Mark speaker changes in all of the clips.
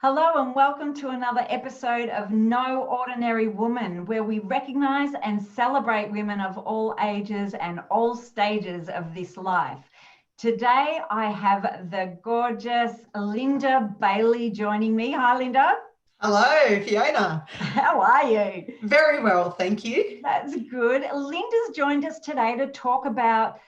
Speaker 1: Hello and welcome to another episode of No Ordinary Woman, where we recognise and celebrate women of all ages and all stages of this life. Today I have the gorgeous Linda Bailey joining me. Hi, Linda.
Speaker 2: Hello, Fiona.
Speaker 1: How are you?
Speaker 2: Very well, thank you.
Speaker 1: That's good. Linda's joined us today to talk about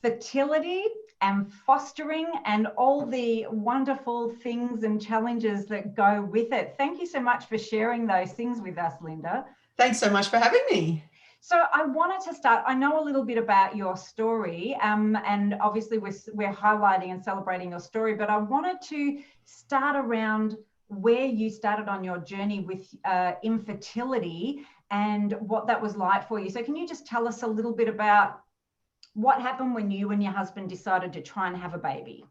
Speaker 1: fertility and fostering and all the wonderful things and challenges that go with it. Thank you so much for sharing those things with us, Linda.
Speaker 2: Thanks so much for having me.
Speaker 1: So I wanted to start, I know a little bit about your story, and obviously we're highlighting and celebrating your story, but I wanted to start around where you started on your journey with infertility and what that was like for you. So can you just tell us a little bit about what happened when you and your husband decided to try and have a baby?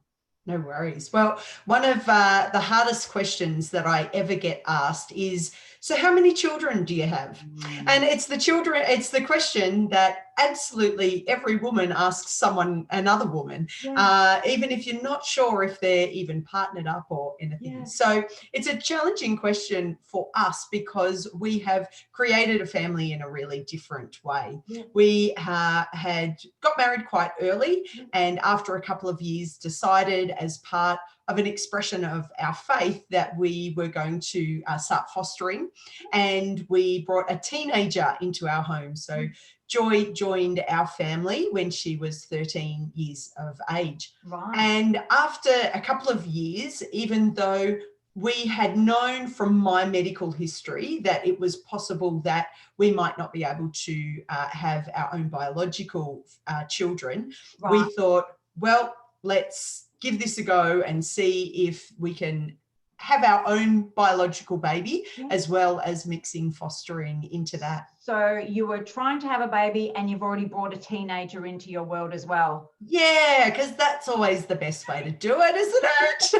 Speaker 2: No worries. Well, one of the hardest questions that I ever get asked is, so how many children do you have? And it's the question that absolutely every woman asks another woman, even if you're not sure if they're even partnered up or anything.
Speaker 1: Yes.
Speaker 2: So it's a challenging question for us because we have created a family in a really different way. We had got married quite early, and after a couple of years decided, as part of an expression of our faith, that we were going to start fostering, and we brought a teenager into our home. So Joy joined our family when she was 13 years of age.
Speaker 1: Right.
Speaker 2: And after a couple of years, even though we had known from my medical history that it was possible that we might not be able to have our own biological children, we thought, well, let's give this a go and see if we can have our own biological baby, as well as mixing fostering into that.
Speaker 1: So you were trying to have a baby and you've already brought a teenager into your world as well.
Speaker 2: Yeah, because that's always the best way to do it, isn't it?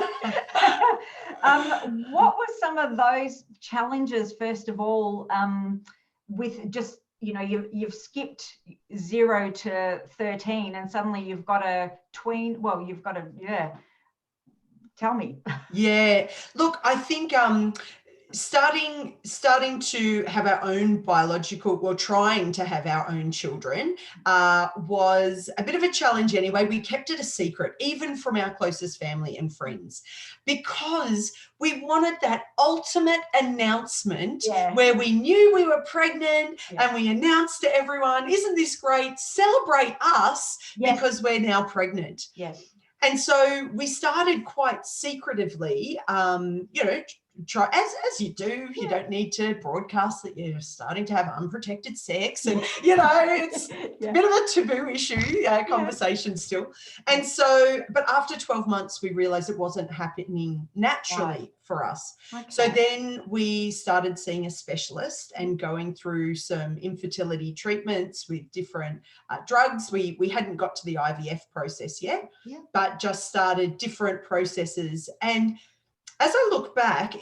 Speaker 1: What were some of those challenges, first of all, with just, you know, you've skipped 0 to 13 and suddenly you've got a tween, well, you've got a, tell me.
Speaker 2: Yeah, look, I think starting to have our own biological, well, trying to have our own children was a bit of a challenge anyway. We kept it a secret, even from our closest family and friends, because we wanted that ultimate announcement where we knew we were pregnant and we announced to everyone, isn't this great? Celebrate us because we're now pregnant.
Speaker 1: Yes.
Speaker 2: And so we started quite secretively, try as you do. You don't need to broadcast that you're starting to have unprotected sex, and it's a bit of a taboo issue conversation still. And so, but after 12 months, we realized it wasn't happening naturally for us. So then we started seeing a specialist and going through some infertility treatments with different drugs. We hadn't got to the IVF process yet, but just started different processes. And as I look back,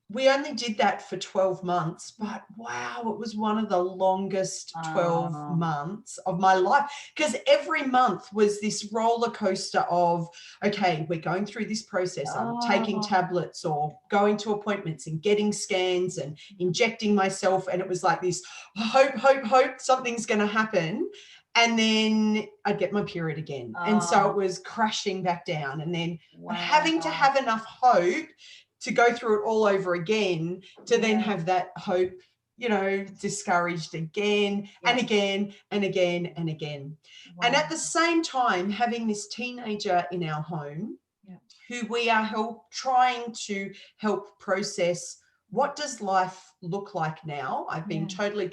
Speaker 2: we only did that for 12 months, but wow, it was one of the longest 12 months of my life, because every month was this roller coaster of, okay, we're going through this process. I'm taking tablets or going to appointments and getting scans and injecting myself. And it was like this hope something's going to happen. And then I'd get my period again. And so it was crashing back down, and then having to have enough hope to go through it all over again, to then have that hope, discouraged again and again and again and again. And at the same time, having this teenager in our home who we are trying to help process, what does life look like now? I've been totally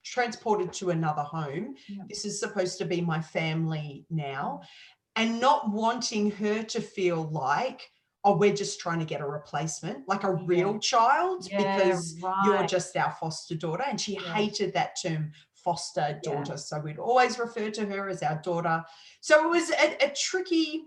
Speaker 2: transported to another home. This is supposed to be my family now, and not wanting her to feel like, oh, we're just trying to get a replacement, like a real child, because you're just our foster daughter. And she hated that term, foster daughter. So we'd always refer to her as our daughter. So it was a tricky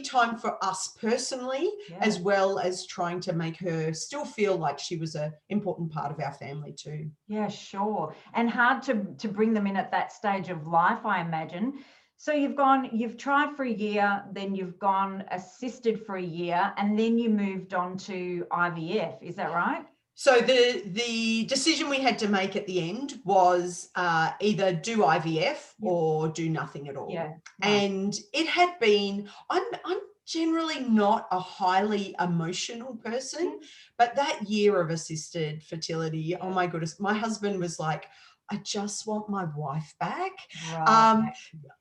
Speaker 2: time for us personally, as well as trying to make her still feel like she was an important part of our family too.
Speaker 1: Yeah, sure. And hard to bring them in at that stage of life, I imagine. So you've tried for a year, then you've gone assisted for a year, and then you moved on to IVF. Is that right?
Speaker 2: So the decision we had to make at the end was either do IVF or do nothing at all.
Speaker 1: Yeah.
Speaker 2: And it had been, I'm generally not a highly emotional person, but that year of assisted fertility, oh my goodness, my husband was like, I just want my wife back.
Speaker 1: Right.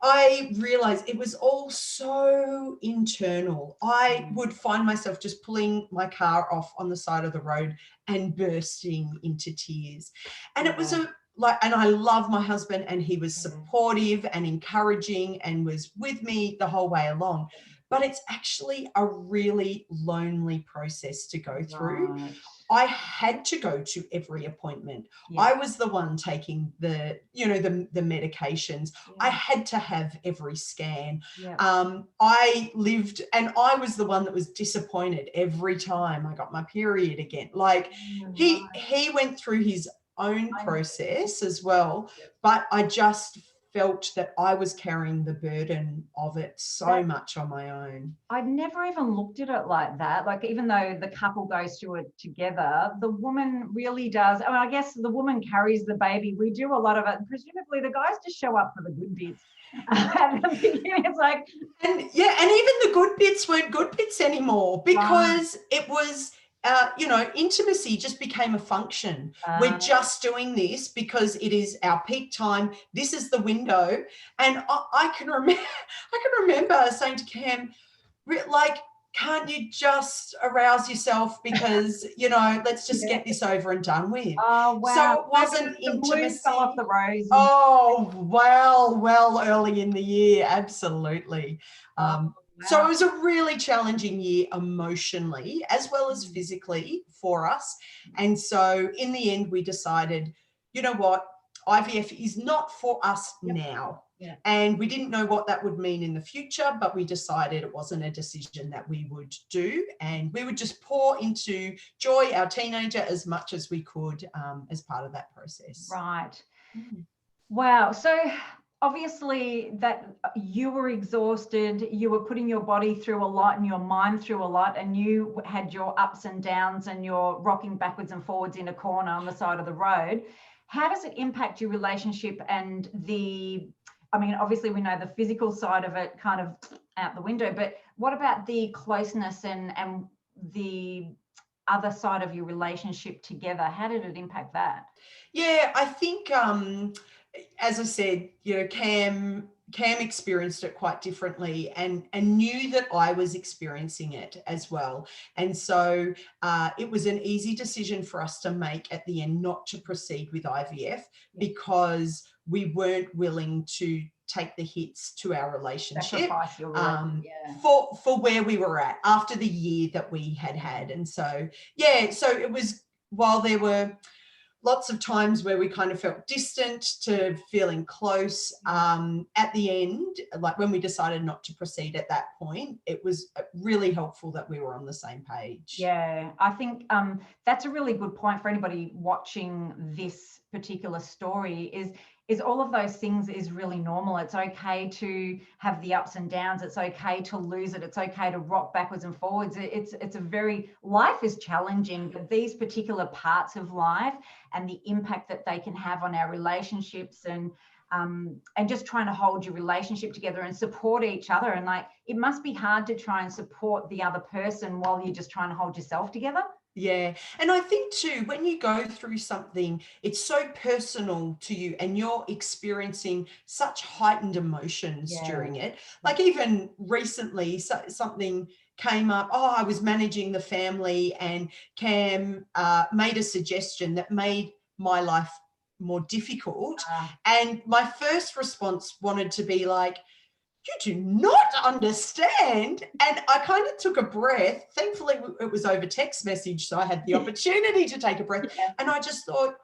Speaker 2: I realized it was all so internal. I would find myself just pulling my car off on the side of the road and bursting into tears. And it was and I love my husband, and he was supportive and encouraging and was with me the whole way along. But it's actually a really lonely process to go through.
Speaker 1: Right.
Speaker 2: I had to go to every appointment. I was the one taking the medications. I had to have every scan. I lived, and I was the one that was disappointed every time I got my period again. Like he went through his own process as well, but I just felt that I was carrying the burden of it so much on my own.
Speaker 1: I'd never even looked at it like that. Like, even though the couple goes through it together, the woman really does. I mean, I guess the woman carries the baby. We do a lot of it. Presumably the guys just show up for the good bits. At the beginning, it's like,
Speaker 2: and even the good bits weren't good bits anymore, because it was intimacy just became a function. We're just doing this because it is our peak time. This is the window. And I can remember saying to Cam, like, can't you just arouse yourself, because, let's just get this over and done with.
Speaker 1: Oh, wow.
Speaker 2: So it wasn't
Speaker 1: the
Speaker 2: intimacy.
Speaker 1: blues fell off the rose.
Speaker 2: Oh, well, early in the year. Absolutely. So it was a really challenging year emotionally as well as physically for us. And so in the end, we decided, you know what, IVF is not for us now. And we didn't know what that would mean in the future, but we decided it wasn't a decision that we would do. And we would just pour into Joy, our teenager, as much as we could as part of that process.
Speaker 1: Right. Wow. So obviously that you were exhausted, you were putting your body through a lot and your mind through a lot, and you had your ups and downs and you're rocking backwards and forwards in a corner on the side of the road. How does it impact your relationship and obviously we know the physical side of it kind of out the window, but what about the closeness and the other side of your relationship together? How did it impact that?
Speaker 2: Yeah, I think, as I said, Cam experienced it quite differently and knew that I was experiencing it as well. And so it was an easy decision for us to make at the end not to proceed with IVF, because we weren't willing to take the hits to our relationship for where we were at after the year that we had. And so, so it was, while there were lots of times where we kind of felt distant to feeling close, at the end, like when we decided not to proceed at that point, it was really helpful that we were on the same page.
Speaker 1: Yeah, I think that's a really good point for anybody watching this particular story, is all of those things is really normal. It's okay to have the ups and downs. It's okay to lose it. It's okay to rock backwards and forwards. Life is challenging, but these particular parts of life and the impact that they can have on our relationships and just trying to hold your relationship together and support each other. And like, it must be hard to try and support the other person while you're just trying to hold yourself together.
Speaker 2: Yeah. And I think too, when you go through something, it's so personal to you and you're experiencing such heightened emotions during it. Like even recently, something came up. I was managing the family and Cam made a suggestion that made my life more difficult. And my first response wanted to be like, you do not understand. And I kind of took a breath. Thankfully, it was over text message, so I had the opportunity to take a breath. And I just thought,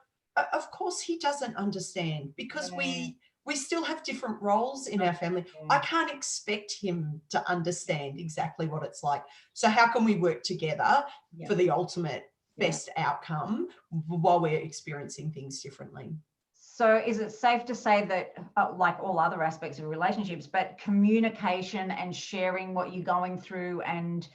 Speaker 2: of course he doesn't understand, because we still have different roles in our family. I can't expect him to understand exactly what it's like. So how can we work together for the ultimate best outcome while we're experiencing things differently?
Speaker 1: So is it safe to say that, like all other aspects of relationships, but communication and sharing what you're going through and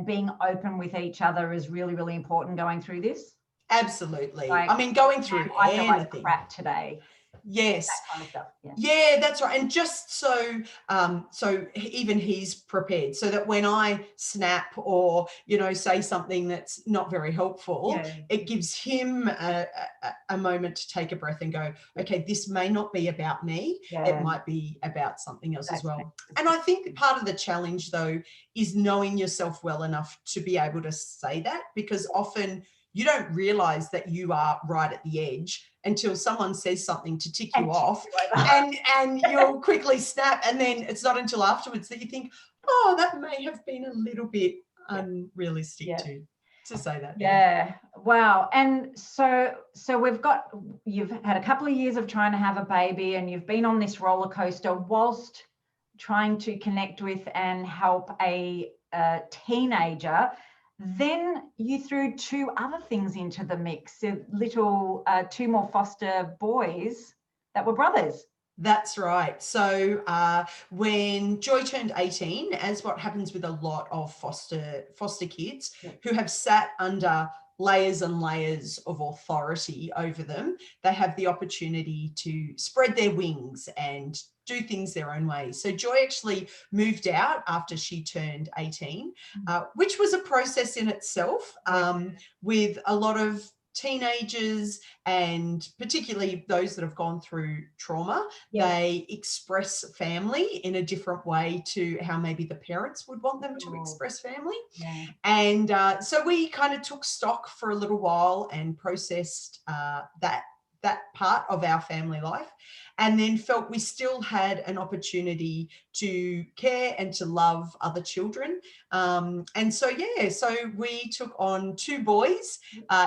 Speaker 1: being open with each other is really, really important going through this?
Speaker 2: Absolutely.
Speaker 1: Like,
Speaker 2: I mean, going through
Speaker 1: I feel like
Speaker 2: anything.
Speaker 1: crap today.
Speaker 2: Yes.
Speaker 1: That kind of stuff. Yeah.
Speaker 2: Yeah, that's right. And just so even he's prepared, so that when I snap or, say something that's not very helpful,
Speaker 1: Yeah.
Speaker 2: it gives him a moment to take a breath and go, okay, this may not be about me.
Speaker 1: Yeah.
Speaker 2: It might be about something else as well.
Speaker 1: Fantastic.
Speaker 2: And I think part of the challenge, though, is knowing yourself well enough to be able to say that, because often you don't realize that you are right at the edge until someone says something to tick you off, and you'll quickly snap, and then it's not until afterwards that you think, oh, that may have been a little bit unrealistic to say that.
Speaker 1: Yeah. Wow. And so you've had a couple of years of trying to have a baby, and you've been on this roller coaster whilst trying to connect with and help a teenager. Then you threw two other things into the mix, two more foster boys that were brothers.
Speaker 2: That's right. So when Joy turned 18, as what happens with a lot of foster kids who have sat under layers and layers of authority over them, they have the opportunity to spread their wings and do things their own way. So Joy actually moved out after she turned 18, which was a process in itself, with a lot of teenagers, and particularly those that have gone through trauma. They express family in a different way to how maybe the parents would want them to express family. And so we kind of took stock for a little while and processed that part of our family life, and then felt we still had an opportunity to care and to love other children. And so we took on two boys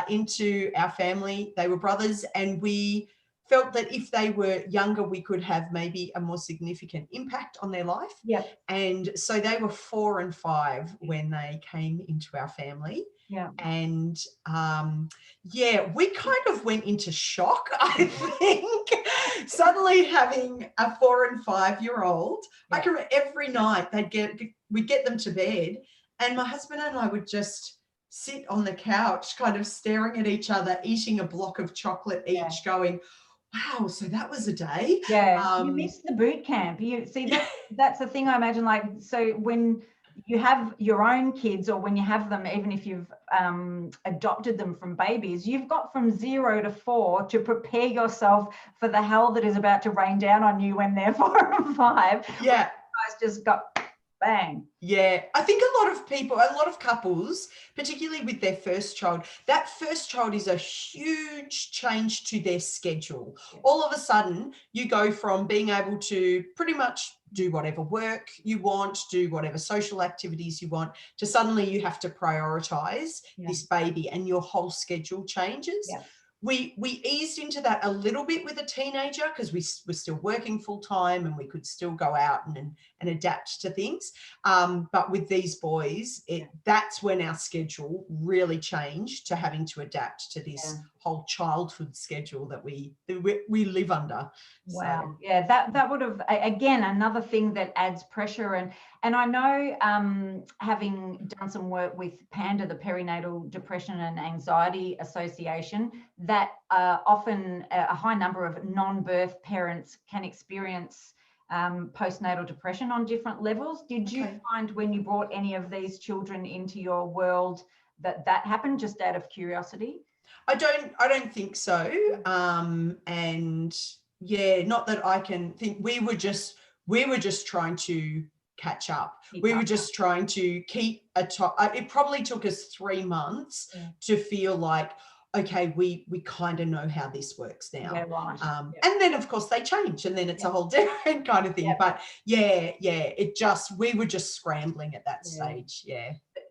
Speaker 2: into our family. They were brothers, and we felt that if they were younger, we could have maybe a more significant impact on their life. And so they were 4 and 5 when they came into our family. And we kind of went into shock, I think. Suddenly having a 4 and 5-year-old, I can remember every night we'd get them to bed, and my husband and I would just sit on the couch kind of staring at each other, eating a block of chocolate each, going, wow, so that was a day.
Speaker 1: You missed the boot camp. You see, that's the thing, I imagine. Like, so when you have your own kids, or when you have them, even if you've adopted them from babies, you've got from 0 to 4 to prepare yourself for the hell that is about to rain down on you when they're 4 and 5. You guys just got bang.
Speaker 2: I think a lot of couples, particularly with their first child, that first child is a huge change to their schedule. All of a sudden, you go from being able to pretty much do whatever work you want, do whatever social activities you want, to suddenly you have to prioritize this baby, and your whole schedule changes. We eased into that a little bit with a teenager, because we were still working full time and we could still go out and adapt to things. But with these boys, that's when our schedule really changed to having to adapt to this whole childhood schedule that we live under.
Speaker 1: Wow. So, that would have, again, another thing that adds pressure. And I know, having done some work with PANDA, the Perinatal Depression and Anxiety Association, that often a high number of non-birth parents can experience postnatal depression on different levels. Did you find, when you brought any of these children into your world, that happened, just out of curiosity?
Speaker 2: I don't think so. And not that I can think. We were just trying to catch up. We were just trying to keep it probably took us 3 months to feel like, okay, we kind of know how this works now. And then of course they change, and then it's a whole different kind of thing. But we were just scrambling at that stage.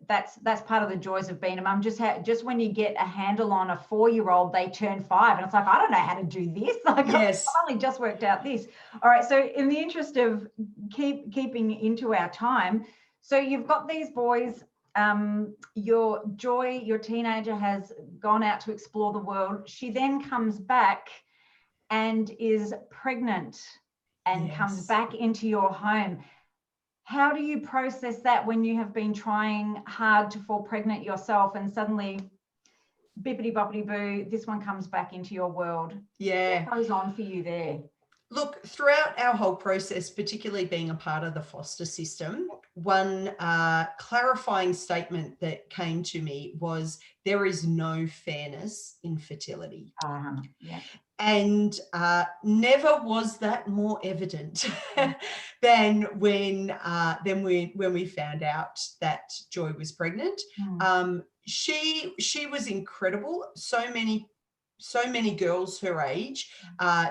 Speaker 1: That's part of the joys of being a mum. Just when you get a handle on a 4-year-old, they turn 5, and it's like, I don't know how to do this. Like, I've only just worked out this. All right. So in the interest of keeping into our time, so you've got these boys. Your Joy, your teenager, has gone out to explore the world. She then comes back. and is pregnant and comes back into your home. How do you process that when you have been trying hard to fall pregnant yourself and suddenly bippity boppity boo, this one comes back into your world?
Speaker 2: Yeah.
Speaker 1: What goes on for you there?
Speaker 2: Look, throughout our whole process, particularly being a part of the foster system, one clarifying statement that came to me was there is no fairness in fertility.
Speaker 1: Yeah.
Speaker 2: And never was that more evident than when we found out that Joy was pregnant. She was incredible. So many girls her age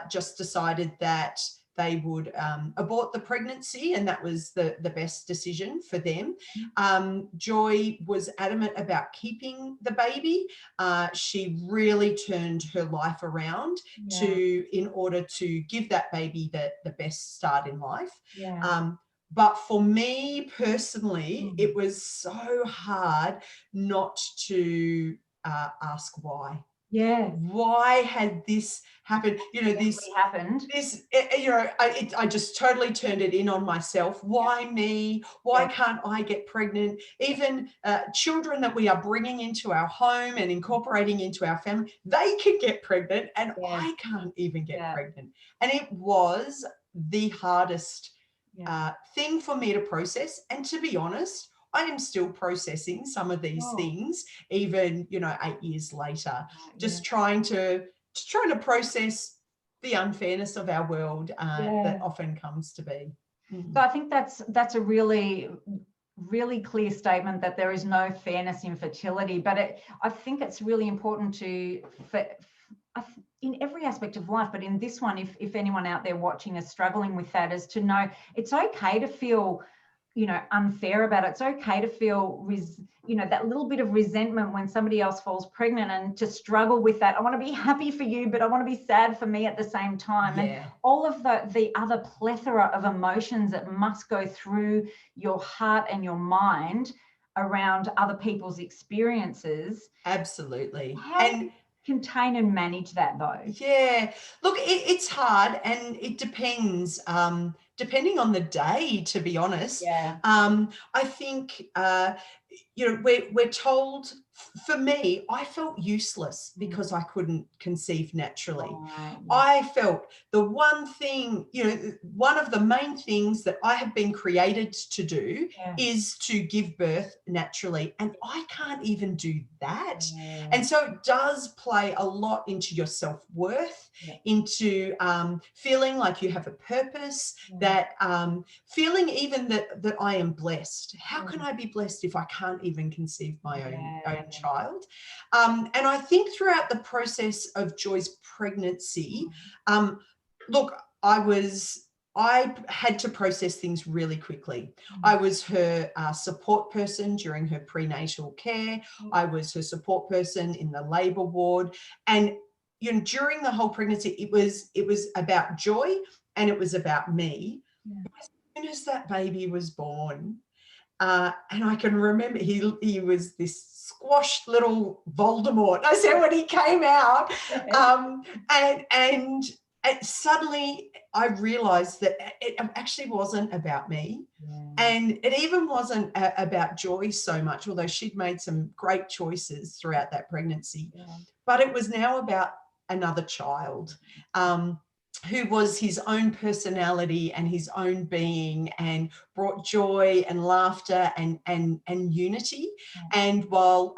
Speaker 2: just decided that they would abort the pregnancy, and that was the best decision for them. Joy was adamant about keeping the baby. She really turned her life around in order to give that baby the best start in life. But for me personally, it was so hard not to ask why. Why had this happened? This
Speaker 1: happened.
Speaker 2: I just totally turned it in on myself. Why me? Why can't I get pregnant? Even children that we are bringing into our home and incorporating into our family, they can get pregnant, and I can't even get pregnant. And it was the hardest thing for me to process. And to be honest, I am still processing some of these things, even 8 years later, just trying to process the unfairness of our world that often comes to be.
Speaker 1: So I think that's a really, really clear statement, that there is no fairness in fertility. But I think it's really important in every aspect of life, but in this one, if anyone out there watching is struggling with that, is to know it's okay to feel unfair about it. It's okay to feel that little bit of resentment when somebody else falls pregnant, and to struggle with that. I want to be happy for you, but I want to be sad for me at the same time. And all of the other plethora of emotions that must go through your heart and your mind around other people's experiences.
Speaker 2: Absolutely.
Speaker 1: And contain and manage that, though?
Speaker 2: Yeah, look, it's hard, and it depends depending on the day, to be honest. I think we're told, for me, I felt useless because I couldn't conceive naturally. I felt the one thing, one of the main things that I have been created to do is to give birth naturally, and I can't even do that. And so it does play a lot into your self-worth, into feeling like you have a purpose, that feeling even that I am blessed. How can I be blessed if I can't even conceive my own child? And I think throughout the process of Joy's pregnancy, look, I had to process things really quickly. I was her support person during her prenatal care. I was her support person in the labour ward. And during the whole pregnancy, it was about Joy, and it was about me. As soon as that baby was born, and I can remember he was this squashed little Voldemort. I said when he came out, and suddenly I realised that it actually wasn't about me, and it even wasn't about Joy so much, although she'd made some great choices throughout that pregnancy. But it was now about another child. Who was his own personality and his own being, and brought joy and laughter and unity. And while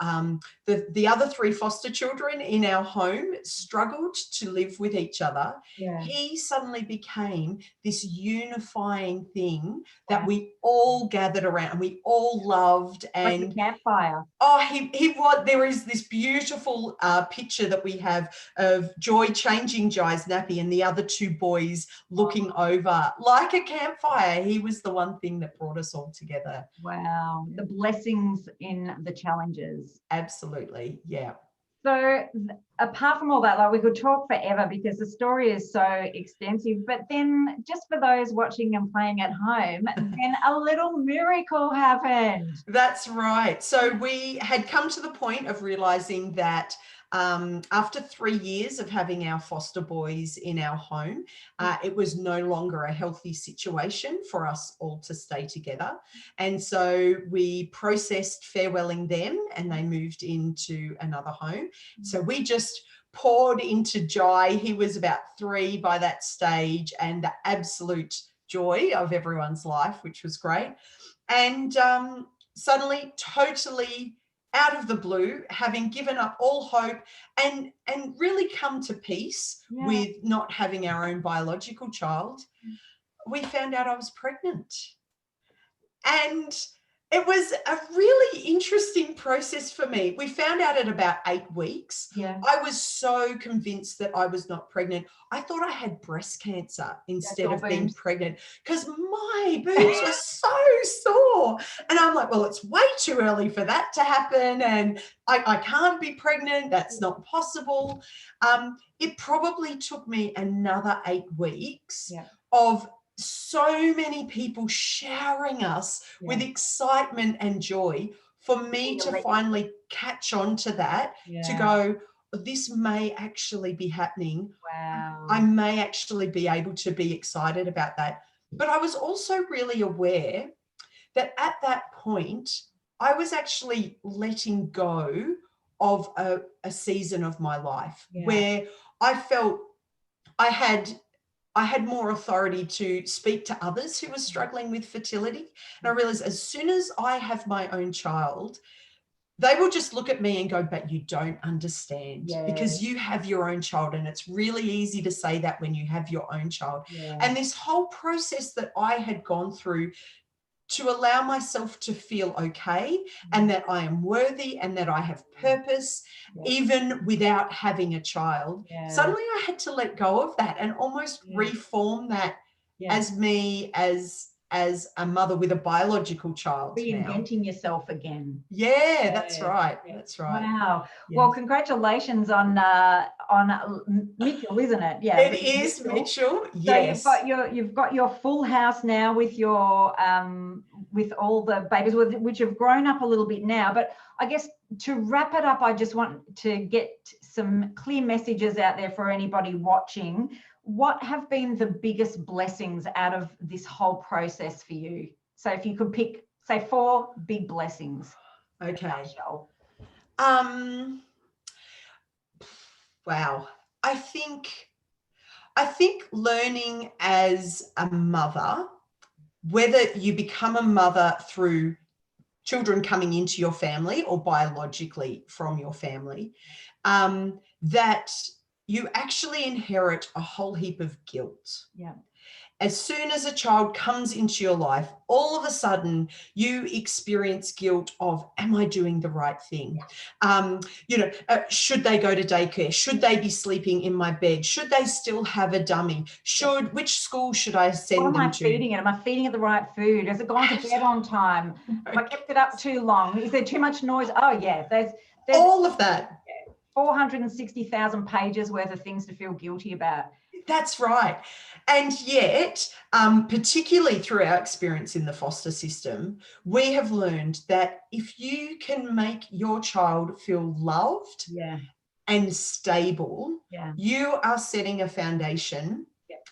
Speaker 2: the other 3 foster children in our home struggled to live with each other, he suddenly became this unifying thing that we all gathered around and we all loved. And
Speaker 1: like a campfire.
Speaker 2: He was. There is this beautiful picture that we have of Joy changing Jai's nappy and the other 2 boys looking over like a campfire. He was the one thing that brought us all together.
Speaker 1: Wow. The blessings in the challenges.
Speaker 2: Absolutely. Yeah.
Speaker 1: So apart from all that, like, we could talk forever because the story is so extensive, but then just for those watching and playing at home, then a little miracle happened.
Speaker 2: That's right. So we had come to the point of realizing that After 3 years of having our foster boys in our home, it was no longer a healthy situation for us all to stay together. And so we processed farewelling them and they moved into another home. So we just poured into Jai. He was about 3 by that stage, and the absolute joy of everyone's life, which was great. And suddenly, totally out of the blue, having given up all hope and really come to peace with not having our own biological child, we found out I was pregnant. And it was a really interesting process for me. We found out at about 8 weeks.
Speaker 1: Yeah.
Speaker 2: I was so convinced that I was not pregnant. I thought I had breast cancer instead of being pregnant because my boobs were so sore. And I'm like, well, it's way too early for that to happen. And I can't be pregnant. That's not possible. It probably took me another 8 weeks of so many people showering us with excitement and joy for me to finally catch on to that, to go, this may actually be happening.
Speaker 1: Wow.
Speaker 2: I may actually be able to be excited about that. But I was also really aware that at that point, I was actually letting go of a season of my life where I felt I had more authority to speak to others who were struggling with fertility. And I realized as soon as I have my own child, they will just look at me and go, but you don't understand because you have your own child. And it's really easy to say that when you have your own child. And this whole process that I had gone through to allow myself to feel okay and that I am worthy and that I have purpose, even without having a child. Suddenly I had to let go of that and almost reform that as me as a mother with a biological child.
Speaker 1: Reinventing yourself again.
Speaker 2: That's right. That's right.
Speaker 1: Wow. Well, congratulations on Mitchell, isn't it?
Speaker 2: Yeah, it is Mitchell. Yes.
Speaker 1: So you've got your full house now with your with all the babies, which have grown up a little bit now. But I guess to wrap it up, I just want to get some clear messages out there for anybody watching. What have been the biggest blessings out of this whole process for you? So if you could pick, say, 4 big blessings.
Speaker 2: Okay. Wow. I think learning as a mother, whether you become a mother through children coming into your family or biologically from your family, that you actually inherit a whole heap of guilt. As soon as a child comes into your life, all of a sudden you experience guilt of, am I doing the right thing? Should they go to daycare? Should they be sleeping in my bed? Should they still have a dummy? Which school should I send them to?
Speaker 1: What am I feeding it? Am I feeding it the right food? Has it gone to bed on time? Have I kept it up too long? Is there too much noise? Oh yeah, there's
Speaker 2: all of that.
Speaker 1: 460,000 pages worth of things to feel guilty about.
Speaker 2: That's right. And yet, particularly through our experience in the foster system, we have learned that if you can make your child feel loved and stable, you are setting a foundation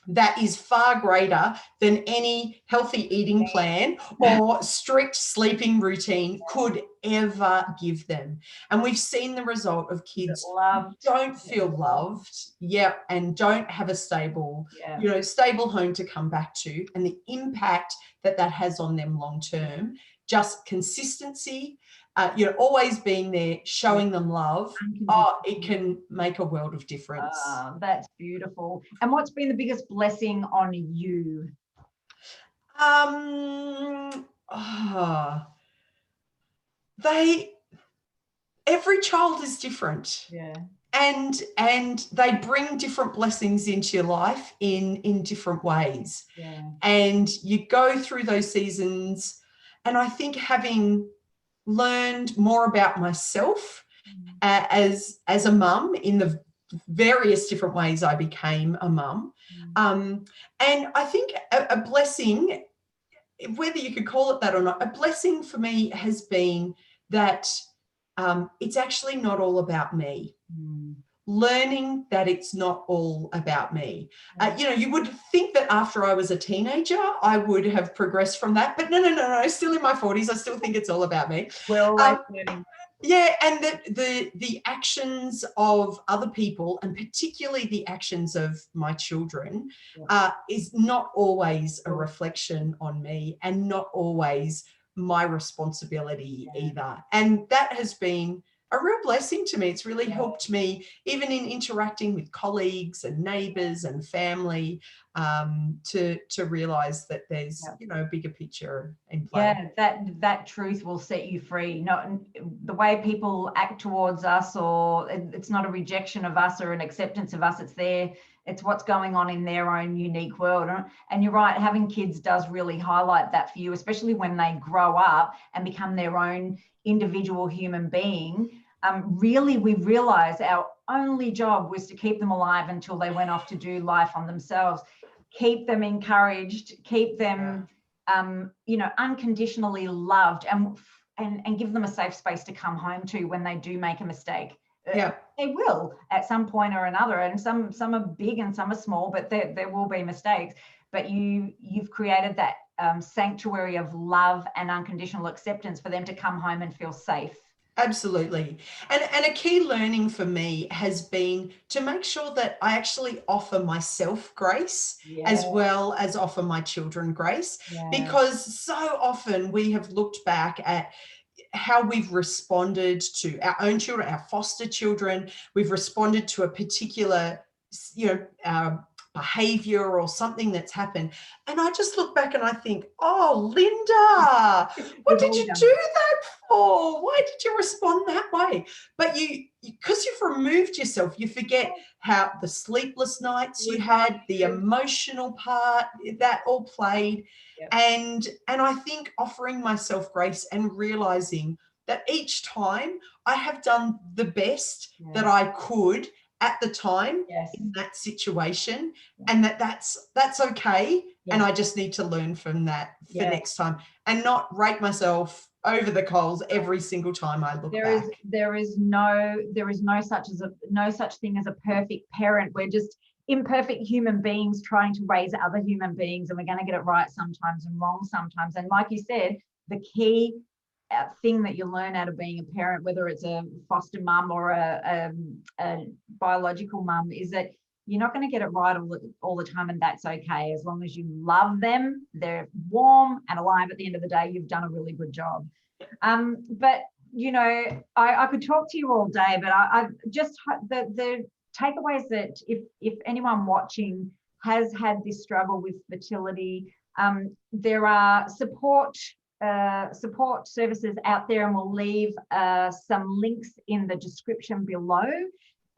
Speaker 2: that is far greater than any healthy eating plan or strict sleeping routine could ever give them. And we've seen the result of kids who don't feel loved, and don't have a stable, stable home to come back to, and the impact that has on them long term. Just consistency, always being there, showing them love. It can make a world of difference.
Speaker 1: That's beautiful. And what's been the biggest blessing on you?
Speaker 2: Every child is different. And they bring different blessings into your life in different ways. And you go through those seasons. And I think having learned more about myself as a mum in the various different ways I became a mum. And I think a blessing, whether you could call it that or not, a blessing for me has been that it's actually not all about me.
Speaker 1: Mm.
Speaker 2: Learning that it's not all about me. You would think that after I was a teenager, I would have progressed from that, but no, still in my 40s, I still think it's all about me.
Speaker 1: We're always learning.
Speaker 2: Yeah, and the actions of other people, and particularly the actions of my children, is not always a reflection on me, and not always my responsibility either. And that has been a real blessing to me. It's really helped me, even in interacting with colleagues and neighbours and family, to realise that there's a bigger picture in play.
Speaker 1: Yeah, that truth will set you free. Not the way people act towards us, or it's not a rejection of us or an acceptance of us. It's what's going on in their own unique world. And you're right, having kids does really highlight that for you, especially when they grow up and become their own individual human being. Really, we realize our only job was to keep them alive until they went off to do life on themselves. Keep them encouraged, keep them unconditionally loved, and give them a safe space to come home to when they do make a mistake. They will at some point or another, and some are big and some are small, but there will be mistakes. But you've created that sanctuary of love and unconditional acceptance for them to come home and feel safe.
Speaker 2: Absolutely. And a key learning for me has been to make sure that I actually offer myself grace as well as offer my children grace, because so often we have looked back at how we've responded to our own children, our foster children. We've responded to a particular, behavior or something that's happened. And I just look back and I think, oh, Linda, what did you do that for? Why did you respond that way? But because you've removed yourself, you forget how the sleepless nights you had, the emotional part, that all played. And I think offering myself grace and realizing that each time I have done the best that I could at the time in that situation, and that's okay. And I just need to learn from that for next time, and not rake myself over the coals every single time I look back.
Speaker 1: There is no such thing as a perfect parent. We're just imperfect human beings trying to raise other human beings, and we're going to get it right sometimes and wrong sometimes. And like you said, the key thing that you learn out of being a parent, whether it's a foster mum or a biological mum, is that you're not going to get it right all the time, and that's okay. As long as you love them, they're warm and alive at the end of the day, you've done a really good job. But I could talk to you all day, but I just the takeaways that if anyone watching has had this struggle with fertility, there are support services out there, and we'll leave some links in the description below.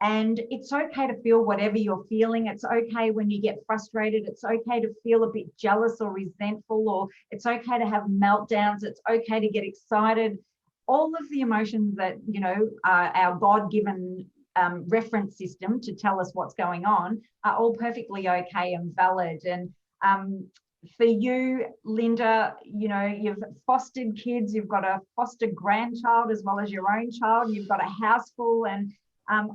Speaker 1: And it's okay to feel whatever you're feeling. It's okay when you get frustrated. It's okay to feel a bit jealous or resentful, or it's okay to have meltdowns. It's okay to get excited. All of the emotions that, our God-given reference system to tell us what's going on are all perfectly okay and valid. And for you, Linda, you've fostered kids, you've got a foster grandchild as well as your own child, you've got a house full, and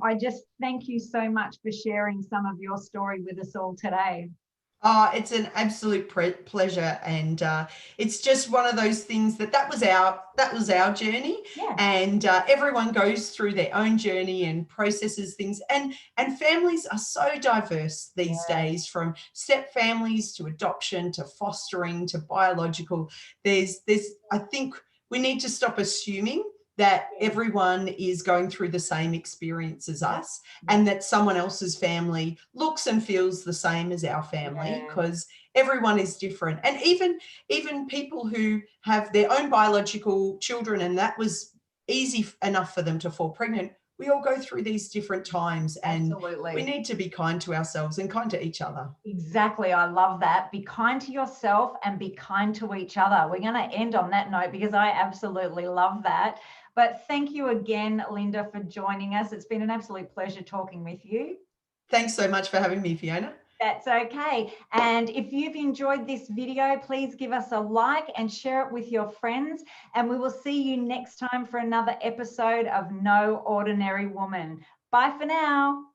Speaker 1: I just thank you so much for sharing some of your story with us all today.
Speaker 2: Oh, it's an absolute pleasure, and it's just one of those things that was our journey, and everyone goes through their own journey and processes things, and families are so diverse these days, from step families to adoption to fostering to biological. There's I think we need to stop assuming that everyone is going through the same experience as us, and that someone else's family looks and feels the same as our family, because everyone is different. And even people who have their own biological children, and that was easy enough for them to fall pregnant, we all go through these different times, and we need to be kind to ourselves and kind to each other.
Speaker 1: Exactly. I love that. Be kind to yourself and be kind to each other. We're going to end on that note, because I absolutely love that. But thank you again, Linda, for joining us. It's been an absolute pleasure talking with you.
Speaker 2: Thanks so much for having me, Fiona.
Speaker 1: That's okay. And if you've enjoyed this video, please give us a like and share it with your friends. And we will see you next time for another episode of No Ordinary Woman. Bye for now.